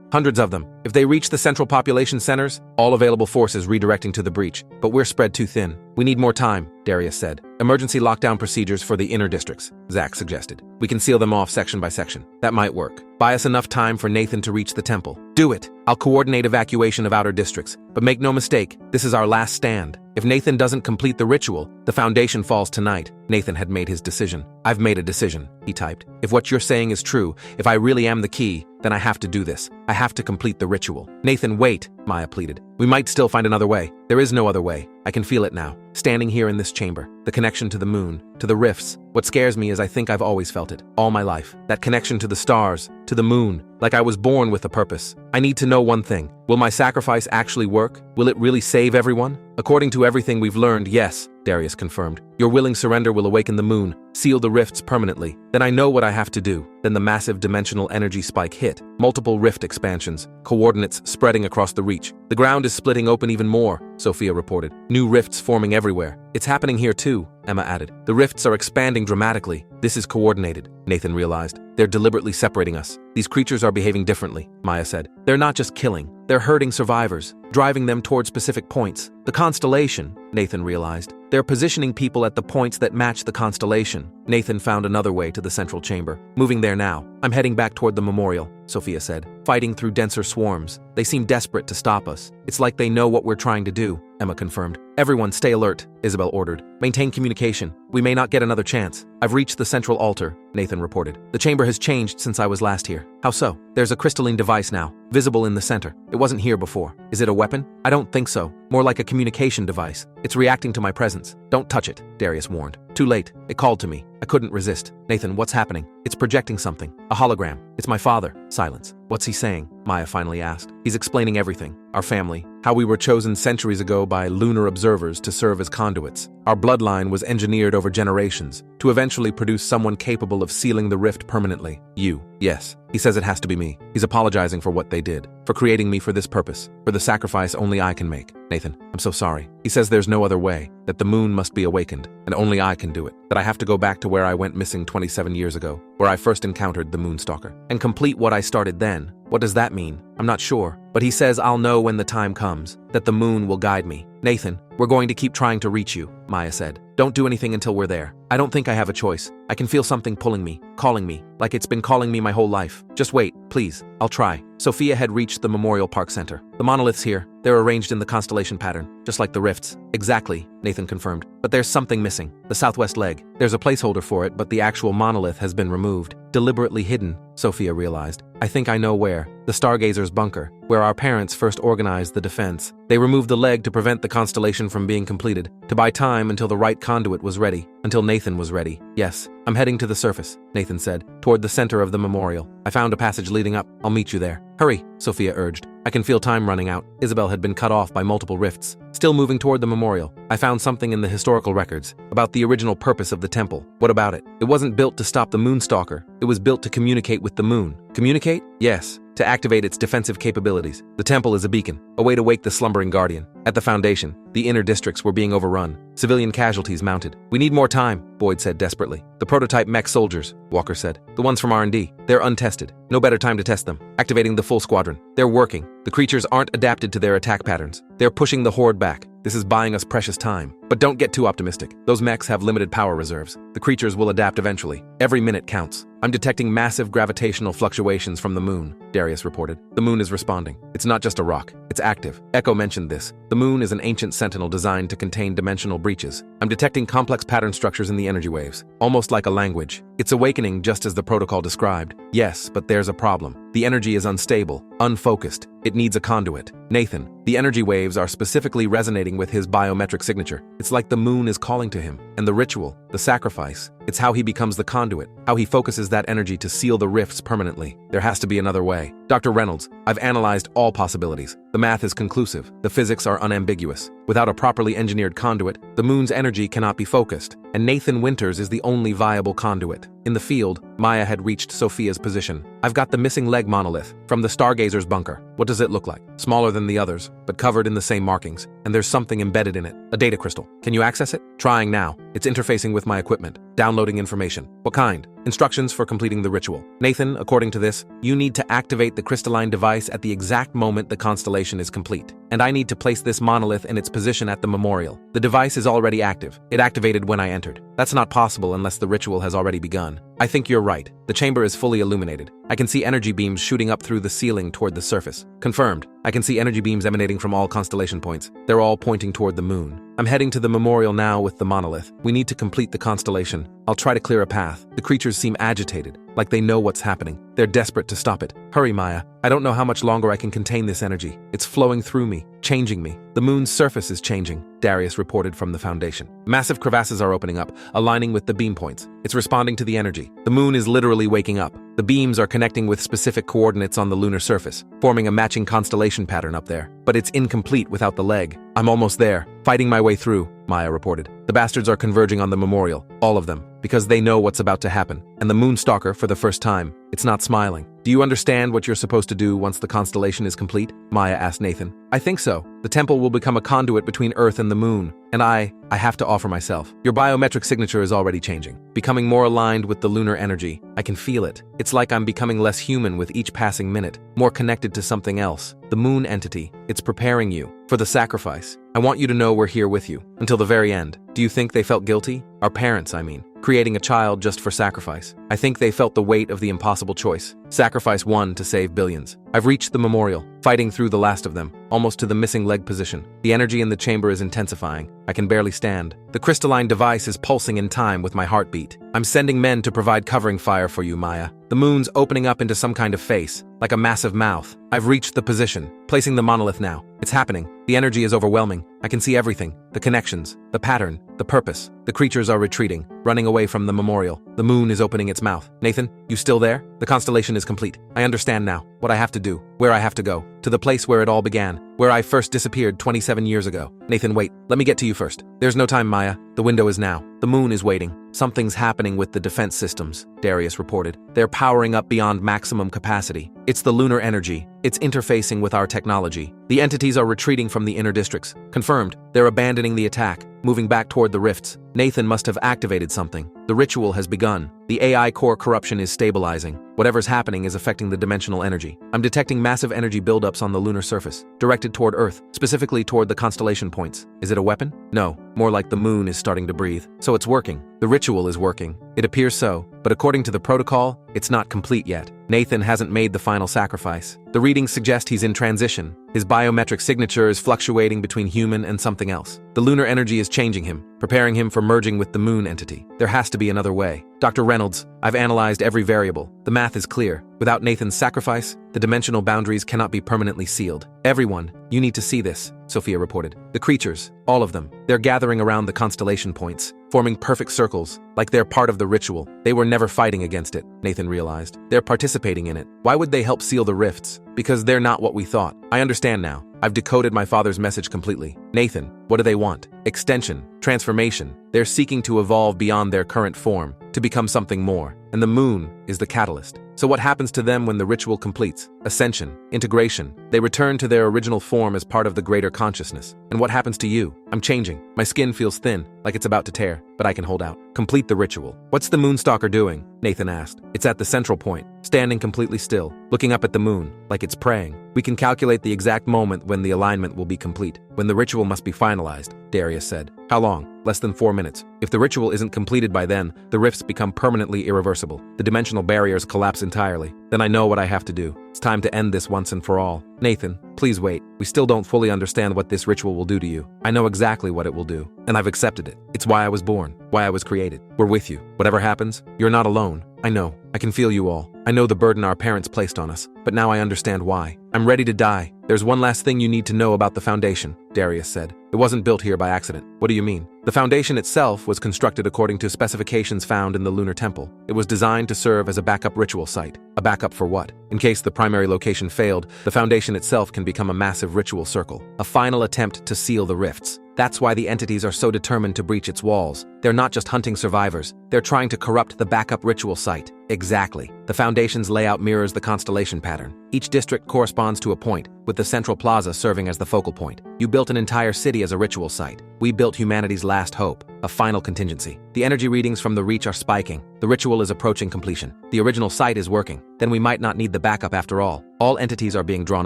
hundreds of them. If they reach the central population centers, all available forces redirecting to the breach. But we're spread too thin. We need more time, Darius said. Emergency lockdown procedures for the inner districts, Zach suggested. We can seal them off section by section. That might work. Buy us enough time for Nathan to reach the temple. Do it. I'll coordinate evacuation of outer districts. But make no mistake, this is our last stand. If Nathan doesn't complete the ritual, the Foundation falls tonight. Nathan had made his decision. I've made a decision, he typed. If what you're saying is true, if I really am the key, then I have to do this. I have to complete the ritual. Nathan, wait, Maya pleaded. We might still find another way. There is no other way. I can feel it now. Standing here in this chamber. The connection to the moon, to the rifts. What scares me is I think I've always felt it. All my life. That connection to the stars, to the moon. Like I was born with a purpose. I need to know one thing. Will my sacrifice actually work? Will it really save everyone? According to everything we've learned, yes, Darius confirmed. Your willing surrender will awaken the moon, seal the rifts permanently. Then I know what I have to do. Then the massive dimensional energy spike hit. Multiple rift expansions, coordinates spreading across the reach. The ground is splitting open even more, Sophia reported. New rifts forming everywhere. It's happening here too, Emma added. The rifts are expanding dramatically. This is coordinated, Nathan realized. They're deliberately separating us. These creatures are behaving differently, Maya said. They're not just killing. They're hurting survivors, driving them toward specific points. The constellation, Nathan realized. They're positioning people at the points that match the constellation. Nathan found another way to the central chamber. Moving there now. I'm heading back toward the memorial, Sophia said. Fighting through denser swarms. They seem desperate to stop us. It's like they know what we're trying to do, Emma confirmed. Everyone stay alert, Isabel ordered. Maintain communication. We may not get another chance. I've reached the central altar, Nathan reported. The chamber has changed since I was last here. How so? There's a crystalline device now, visible in the center. It wasn't here before. Is it a weapon? I don't think so. More like a communication device. It's reacting to my presence. Don't touch it, Darius warned. Too late. It called to me. I couldn't resist. Nathan, what's happening? It's projecting something. A hologram. It's my father. Silence. What's he saying? Maya finally asked. He's explaining everything. Our family. How we were chosen centuries ago by lunar observers to serve as conduits. Our bloodline was engineered over generations to eventually produce someone capable of sealing the rift permanently. You. Yes. He says it has to be me. He's apologizing for what they did, for creating me for this purpose, for the sacrifice only I can make. Nathan, I'm so sorry. He says there's no other way, that the moon must be awakened, and only I can do it, that I have to go back to where I went missing 27 years ago, where I first encountered the Moonstalker, and complete what I started then. What does that mean? I'm not sure, but he says I'll know when the time comes, that the moon will guide me. Nathan, we're going to keep trying to reach you, Maya said. Don't do anything until we're there. I don't think I have a choice. I can feel something pulling me, calling me, like it's been calling me my whole life. Just wait, please. I'll try. Sophia had reached the Memorial Park Center. The monoliths here, they're arranged in the constellation pattern, just like the rifts. Exactly, Nathan confirmed. But there's something missing. The southwest leg. There's a placeholder for it, but the actual monolith has been removed. Deliberately hidden, Sophia realized. I think I know where. The Stargazer's bunker, where our parents first organized the defense. They removed the leg to prevent the constellation from being completed, to buy time until the right conduit was ready, until Nathan was ready. Yes, I'm heading to the surface, Nathan said, toward the center of the memorial. I found a passage leading up. I'll meet you there. Hurry, Sophia urged. I can feel time running out. Isabel had been cut off by multiple rifts. Still moving toward the memorial, I found something in the historical records about the original purpose of the temple. What about it? It wasn't built to stop the Moonstalker. It was built to communicate with the moon. Communicate? Yes. To activate its defensive capabilities. The temple is a beacon, a way to wake the slumbering guardian. At the Foundation, the inner districts were being overrun. Civilian casualties mounted. We need more time, Boyd said desperately. The prototype mech soldiers, Walker said. The ones from R&D. They're untested. No better time to test them. Activating the full squadron. They're working. The creatures aren't adapted to their attack patterns. They're pushing the horde back. This is buying us precious time. But don't get too optimistic. Those mechs have limited power reserves. The creatures will adapt eventually. Every minute counts. I'm detecting massive gravitational fluctuations from the moon, Darius reported. The moon is responding. It's not just a rock. It's active. Echo mentioned this. The moon is an ancient sentinel designed to contain dimensional breaches. I'm detecting complex pattern structures in the energy waves, almost like a language. It's awakening just as the protocol described. Yes, but there's a problem. The energy is unstable, unfocused. It needs a conduit. Nathan, the energy waves are specifically resonating with his biometric signature. It's like the moon is calling to him. And the ritual, the sacrifice, it's how he becomes the conduit, how he focuses that energy to seal the rifts permanently. There has to be another way. Dr. Reynolds, I've analyzed all possibilities. The math is conclusive. The physics are unambiguous. Without a properly engineered conduit, the moon's energy cannot be focused, and Nathan Winters is the only viable conduit. In the field, Maya had reached Sophia's position. I've got the missing leg monolith from the Stargazer's bunker. What does it look like? Smaller than the others, but covered in the same markings, and there's something embedded in it. A data crystal. Can you access it? Trying now. It's interfacing with my equipment. Downloading information. What kind? Instructions for completing the ritual. Nathan, according to this, you need to activate the crystalline device at the exact moment the constellation is complete. And I need to place this monolith in its position at the memorial. The device is already active. It activated when I entered. That's not possible unless the ritual has already begun. I think you're right. The chamber is fully illuminated. I can see energy beams shooting up through the ceiling toward the surface. Confirmed. I can see energy beams emanating from all constellation points. They're all pointing toward the moon. I'm heading to the memorial now with the monolith. We need to complete the constellation. I'll try to clear a path. The creatures seem agitated, like they know what's happening. They're desperate to stop it. Hurry, Maya. I don't know how much longer I can contain this energy. It's flowing through me, changing me. The moon's surface is changing, Darius reported from the Foundation. Massive crevasses are opening up, aligning with the beam points. It's responding to the energy. The moon is literally waking up. The beams are connecting with specific coordinates on the lunar surface, forming a matching constellation pattern up there. But it's incomplete without the leg. I'm almost there, fighting my way through, Maya reported. The bastards are converging on the memorial, all of them, because they know what's about to happen. And the Moonstalker, for the first time, it's not smiling. Do you understand what you're supposed to do once the constellation is complete? Maya asked Nathan. I think so. The temple will become a conduit between Earth and the moon. And I have to offer myself. Your biometric signature is already changing, becoming more aligned with the lunar energy. I can feel it. It's like I'm becoming less human with each passing minute, more connected to something else. The moon entity, it's preparing you for the sacrifice. I want you to know we're here with you until the very end. Do you think they felt guilty? Our parents, I mean. Creating a child just for sacrifice. I think they felt the weight of the impossible choice. Sacrifice one to save billions. I've reached the memorial, fighting through the last of them, almost to the missing leg position. The energy in the chamber is intensifying. I can barely stand. The crystalline device is pulsing in time with my heartbeat. I'm sending men to provide covering fire for you, Maya. The moon's opening up into some kind of face, like a massive mouth. I've reached the position, placing the monolith now. It's happening. The energy is overwhelming. I can see everything. The connections, the pattern, the purpose. The creatures are retreating, running away from the memorial. The moon is opening its mouth. Nathan, you still there? The constellation is complete. I understand now what I have to do, where I have to go, to the place where it all began, where I first disappeared 27 years ago. Nathan, wait. Let me get to you first. There's no time, Maya. The window is now. The moon is waiting. Something's happening with the defense systems, Darius reported. They're powering up beyond maximum capacity. It's the lunar energy. It's interfacing with our technology. The entities are retreating from the inner districts. Confirmed. They're abandoning the attack, moving back toward the rifts. Nathan must have activated something. The ritual has begun. The AI core corruption is stabilizing. Whatever's happening is affecting the dimensional energy. I'm detecting massive energy buildups on the lunar surface, directed toward Earth, specifically toward the constellation points. Is it a weapon? No, more like the moon is starting to breathe. So it's working. The ritual is working. It appears so, but according to the protocol, it's not complete yet. Nathan hasn't made the final sacrifice. The readings suggest he's in transition. His biometric signature is fluctuating between human and something else. The lunar energy is changing him, preparing him for merging with the moon entity. There has to be another way. Dr. Reynolds, I've analyzed every variable. The math is clear. Without Nathan's sacrifice, the dimensional boundaries cannot be permanently sealed. Everyone, you need to see this, Sophia reported. The creatures, all of them, they're gathering around the constellation points. forming perfect circles, like they're part of the ritual. They were never fighting against it, Nathan realized. They're participating in it. Why would they help seal the rifts? Because they're not what we thought. I understand now. I've decoded my father's message completely. Nathan, what do they want? Extension, transformation. They're seeking to evolve beyond their current form, to become something more. And the moon is the catalyst. So what happens to them when the ritual completes? Ascension, integration. They return to their original form as part of the greater consciousness. And what happens to you? I'm changing. My skin feels thin, like it's about to tear, but I can hold out. Complete the ritual. What's the Moonstalker doing? Nathan asked. It's at the central point, standing completely still, looking up at the moon, like it's praying. We can calculate the exact moment when the alignment will be complete, when the ritual must be finalized, Darius said. How long? Less than 4 minutes. If the ritual isn't completed by then, the rifts become permanently irreversible. The dimensional barriers collapse entirely. Then I know what I have to do. It's time to end this once and for all. Nathan, please wait. We still don't fully understand what this ritual will do to you. I know exactly what it will do, and I've accepted it. It's why I was born, why I was created. We're with you. Whatever happens, you're not alone. I know. I can feel you all. I know the burden our parents placed on us, but now I understand why. I'm ready to die. There's one last thing you need to know about the Foundation, Darius said. It wasn't built here by accident. What do you mean? The Foundation itself was constructed according to specifications found in the Lunar Temple. It was designed to serve as a backup ritual site. A backup for what? In case the primary location failed, the Foundation itself can become a massive ritual circle. A final attempt to seal the rifts. That's why the entities are so determined to breach its walls. They're not just hunting survivors. They're trying to corrupt the backup ritual site. Exactly. The Foundation's layout mirrors the constellation pattern. Each district corresponds to a point, with the central plaza serving as the focal point. You built an entire city as a ritual site. We built humanity's last hope, a final contingency. The energy readings from the Reach are spiking. The ritual is approaching completion. The original site is working. Then we might not need the backup after all. All entities are being drawn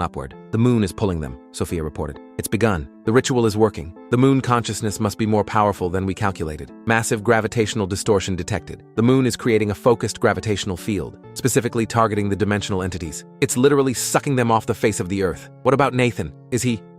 upward. The moon is pulling them, Sophia reported. It's begun. The ritual is working. The moon consciousness must be more powerful than we calculated. Massive gravitational distortion detected. The moon is creating a focused gravitational field, specifically targeting the dimensional entities. It's literally sucking them off the face of the earth. What about Nathan?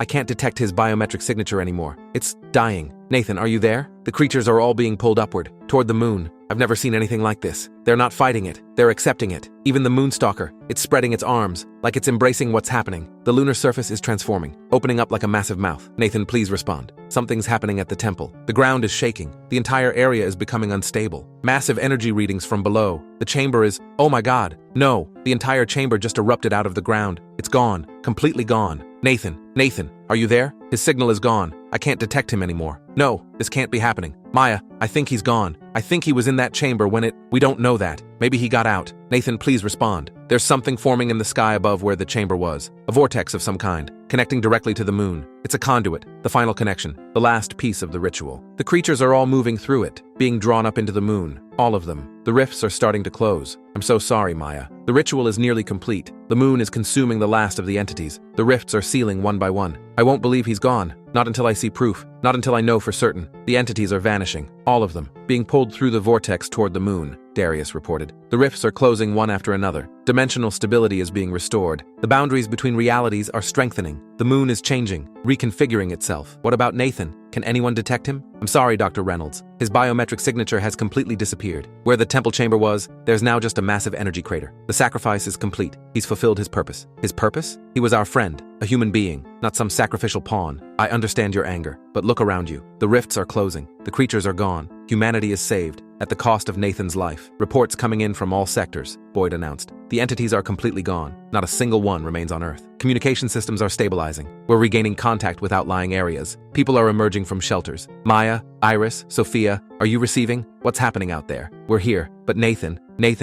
I can't detect his biometric signature anymore. It's dying. Nathan, are you there? The creatures are all being pulled upward, toward the moon. I've never seen anything like this. They're not fighting it. They're accepting it. Even the Moonstalker, it's spreading its arms, like it's embracing what's happening. The lunar surface is transforming, opening up like a massive mouth. Nathan, please respond. Something's happening at the temple. The ground is shaking. The entire area is becoming unstable. Massive energy readings from below. The chamber is, oh my god. No, the entire chamber just erupted out of the ground. It's gone. Completely gone. Nathan, are you there? His signal is gone. I can't detect him anymore. No, this can't be happening. Maya, I think he's gone. I think he was in that chamber when we don't know that. Maybe he got out. Nathan, please respond. There's something forming in the sky above where the chamber was. A vortex of some kind, connecting directly to the moon. It's a conduit, the final connection, the last piece of the ritual. The creatures are all moving through it, being drawn up into the moon. All of them. The rifts are starting to close. I'm so sorry, Maya. The ritual is nearly complete. The moon is consuming the last of the entities. The rifts are sealing one by one. I won't believe he's gone. Not until I see proof. Not until I know for certain. The entities are vanishing. All of them. Being pulled through the vortex toward the moon, Darius reported. The rifts are closing one after another. Dimensional stability is being restored. The boundaries between realities are strengthening. The moon is changing, reconfiguring itself. What about Nathan? Can anyone detect him? I'm sorry, Dr. Reynolds. His biometric signature has completely disappeared. Where the temple chamber was, there's now just a massive energy crater. The sacrifice is complete. He's fulfilled his purpose. His purpose? He was our friend, a human being, not some sacrificial pawn. I understand your anger, but look around you. The rifts are closing. The creatures are gone. Humanity is saved, at the cost of Nathan's life. Reports coming in from all sectors, Boyd announced. The entities are completely gone. Not a single one remains on Earth. Communication systems are stabilizing. We're regaining contact with outlying areas. People are emerging from shelters. Maya, Iris, Sophia, are you receiving? What's happening out there? We're here, but Nathan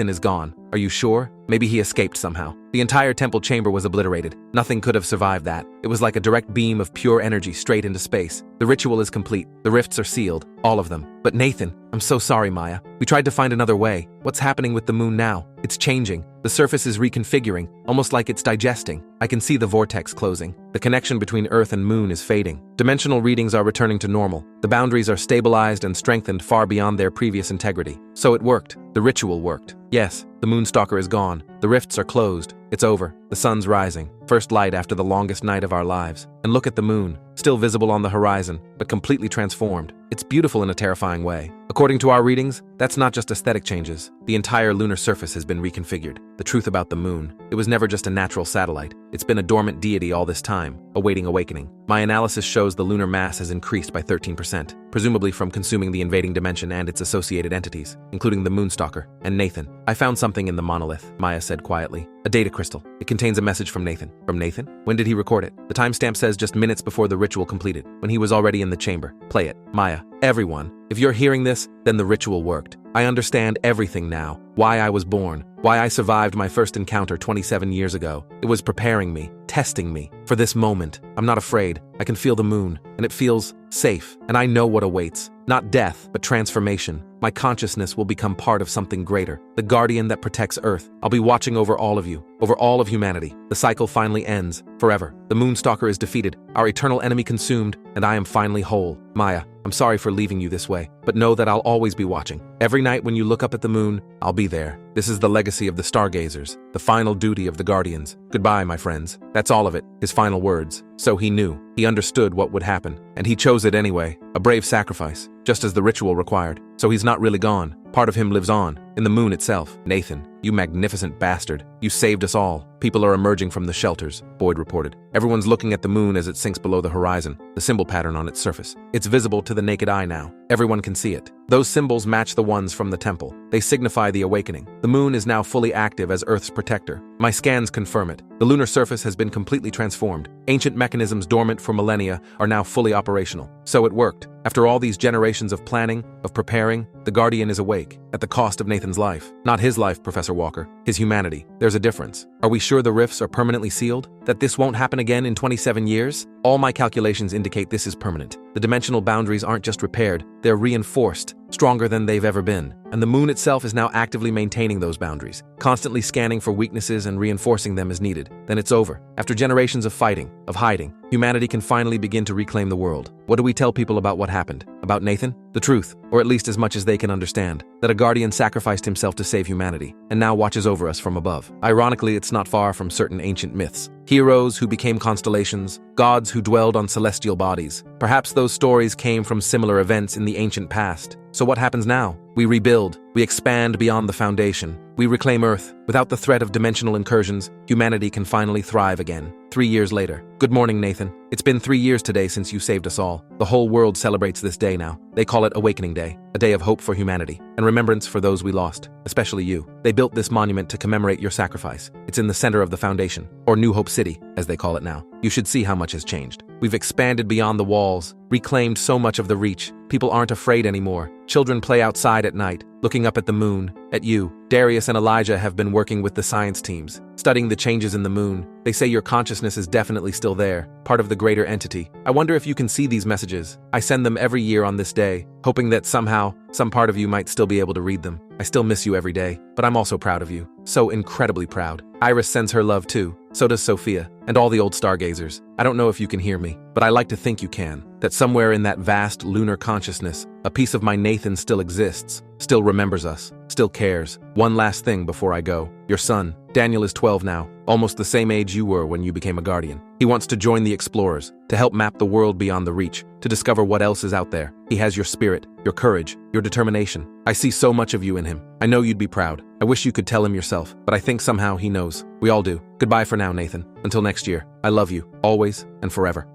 is gone. Are you sure? Maybe he escaped somehow. The entire temple chamber was obliterated. Nothing could have survived that. It was like a direct beam of pure energy straight into space. The ritual is complete. The rifts are sealed. All of them. But Nathan, I'm so sorry, Maya. We tried to find another way. What's happening with the moon now? It's changing. The surface is reconfiguring, almost like it's digesting. I can see the vortex closing. The connection between Earth and moon is fading. Dimensional readings are returning to normal. The boundaries are stabilized and strengthened far beyond their previous integrity. So it worked. The ritual worked. Yes, the Moonstalker is gone. The rifts are closed. It's over. The sun's rising. First light after the longest night of our lives. And look at the moon, still visible on the horizon, but completely transformed. It's beautiful in a terrifying way. A According to our readings, that's not just aesthetic changes. The entire lunar surface has been reconfigured. The truth about the moon, it was never just a natural satellite. It's been a dormant deity all this time, awaiting awakening. My analysis shows the lunar mass has increased by 13%, presumably from consuming the invading dimension and its associated entities, including the Moonstalker and Nathan. I found something in the monolith, Maya said quietly. A data crystal. It contains a message from Nathan. From Nathan? When did he record it? The timestamp says just minutes before the ritual completed, when he was already in the chamber. Play it. Maya. Everyone. If you're hearing this, then the ritual worked. I understand everything now. Why I was born. Why I survived my first encounter 27 years ago. It was preparing me, testing me, for this moment. I'm not afraid. I can feel the moon, and it feels safe, and I know what awaits. Not death, but transformation. My consciousness will become part of something greater, the guardian that protects Earth. I'll be watching over all of you, over all of humanity. The cycle finally ends, forever. The Moonstalker is defeated, our eternal enemy consumed, and I am finally whole. Maya, I'm sorry for leaving you this way, but know that I'll always be watching. Every night when you look up at the moon, I'll be there. This is the legacy of the Stargazers, the final duty of the Guardians. Goodbye, my friends. That's all of it, his final words. So he knew. He understood what would happen, and he chose it anyway. A brave sacrifice, just as the ritual required. So he's not really gone. Part of him lives on, in the moon itself. Nathan, you magnificent bastard. You saved us all. People are emerging from the shelters, Boyd reported. Everyone's looking at the moon as it sinks below the horizon, the symbol pattern on its surface. It's visible to the naked eye now. Everyone can see it. Those symbols match the ones from the temple. They signify the awakening. The moon is now fully active as Earth's protector. My scans confirm it. The lunar surface has been completely transformed. Ancient mechanisms dormant for millennia are now fully operational. So it worked. After all these generations of planning, of preparing, the Guardian is awake, at the cost of Nathan's life. Not his life, Professor Walker. His humanity. There's a difference. Are we sure the rifts are permanently sealed? That this won't happen again in 27 years? All my calculations indicate this is permanent. The dimensional boundaries aren't just repaired, they're reinforced, stronger than they've ever been. And the moon itself is now actively maintaining those boundaries, constantly scanning for weaknesses and reinforcing them as needed. Then it's over. After generations of fighting, of hiding, humanity can finally begin to reclaim the world. What do we tell people about what happened? About Nathan? The truth, or at least as much as they can understand. That a guardian sacrificed himself to save humanity, and now watches over us from above. Ironically, it's not far from certain ancient myths. Heroes who became constellations, gods who dwelled on celestial bodies. Perhaps those stories came from similar events in the ancient past. So what happens now? We rebuild, we expand beyond the foundation. We reclaim Earth. Without the threat of dimensional incursions, humanity can finally thrive again. 3 years later. Good morning, Nathan. It's been 3 years today since you saved us all. The whole world celebrates this day now. They call it Awakening Day, a day of hope for humanity, and remembrance for those we lost, especially you. They built this monument to commemorate your sacrifice. It's in the center of the foundation, or New Hope City, as they call it now. You should see how much has changed. We've expanded beyond the walls, reclaimed so much of the reach. People aren't afraid anymore. Children play outside at night, looking up at the moon, at you. Darius and Elijah have been working with the science teams, studying the changes in the moon. They say your consciousness is definitely still there, part of the greater entity. I wonder if you can see these messages. I send them every year on this day, hoping that somehow, some part of you might still be able to read them. I still miss you every day, but I'm also proud of you. So incredibly proud. Iris sends her love too. So does Sophia, and all the old stargazers. I don't know if you can hear me, but I like to think you can. That somewhere in that vast lunar consciousness, a piece of my Nathan still exists, still remembers us, still cares. One last thing before I go. Your son, Daniel, is 12 now, almost the same age you were when you became a guardian. He wants to join the explorers, to help map the world beyond the reach, to discover what else is out there. He has your spirit, your courage, your determination. I see so much of you in him. I know you'd be proud. I wish you could tell him yourself, but I think somehow he knows. We all do. Goodbye for now, Nathan. Until next year. I love you, always and forever.